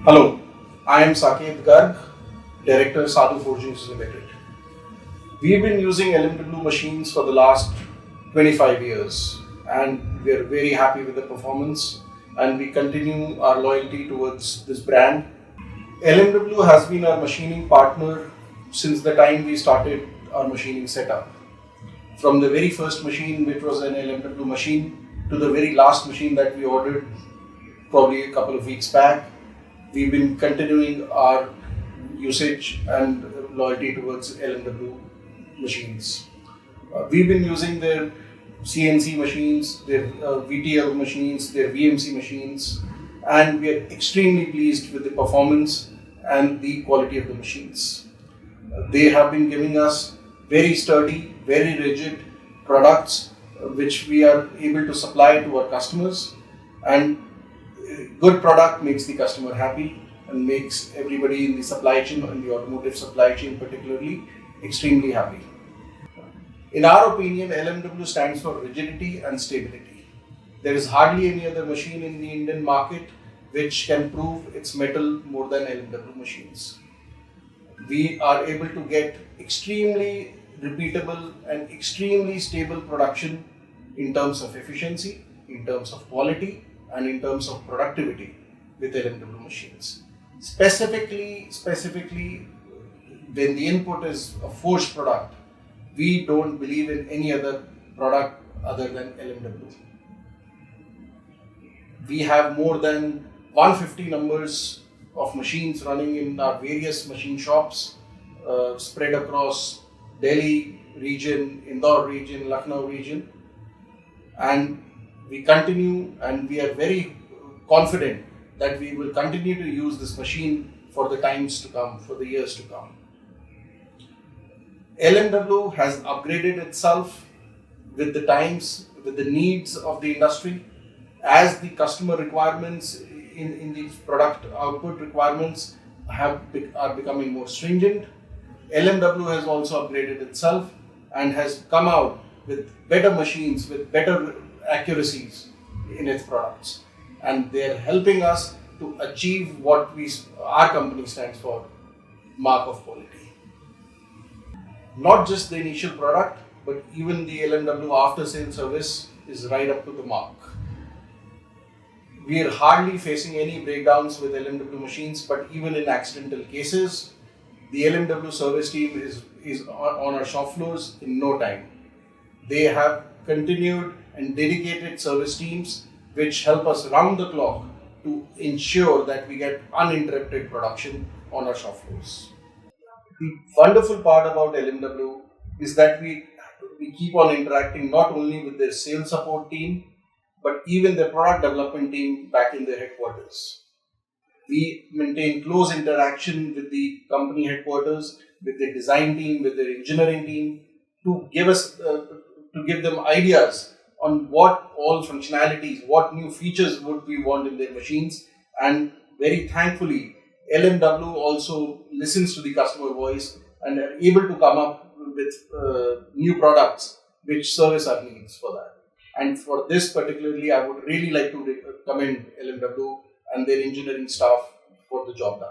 Hello, I am Saket Garg, Director Sadhu Forging Limited. We've been using LMW machines for the last 25 years and we are very happy with the performance and we continue our loyalty towards this brand. LMW has been our machining partner since the time we started our machining setup. From the very first machine, which was an LMW machine, to the very last machine that we ordered probably a couple of weeks back, we've been continuing our usage and loyalty towards LMW machines. We've been using their CNC machines, their VTL machines, their VMC machines, and we are extremely pleased with the performance and the quality of the machines. They have been giving us very sturdy, very rigid products which we are able to supply to our customers, and good product makes the customer happy and makes everybody in the supply chain, in the automotive supply chain particularly, extremely happy. In our opinion, LMW stands for rigidity and stability. There is hardly any other machine in the Indian market which can prove its mettle more than LMW machines. We are able to get extremely repeatable and extremely stable production in terms of efficiency, in terms of quality, and in terms of productivity with LMW machines. Specifically, when the input is a forged product, we don't believe in any other product other than LMW. We have more than 150 numbers of machines running in our various machine shops spread across Delhi region, Indore region, Lucknow region, and we continue and we are very confident that we will continue to use this machine for the times to come, for the years to come. LMW has upgraded itself with the times, with the needs of the industry. As the customer requirements in the product output requirements are becoming more stringent, LMW has also upgraded itself and has come out with better machines, with better accuracies in its products, and they are helping us to achieve what our company stands for, mark of quality. Not just the initial product, but even the LMW after sales service is right up to the mark. We are hardly facing any breakdowns with LMW machines, but even in accidental cases, the LMW service team is on our shop floors in no time. They have continued and dedicated service teams which help us round the clock to ensure that we get uninterrupted production on our shop floors. The wonderful part about LMW is that we keep on interacting not only with their sales support team, but even their product development team back in their headquarters. We maintain close interaction with the company headquarters, with their design team, with their engineering team, to give them ideas on what all functionalities, what new features would we want in their machines. And very thankfully, LMW also listens to the customer voice and are able to come up with new products which service our needs for that. And for this particularly, I would really like to commend LMW and their engineering staff for the job done.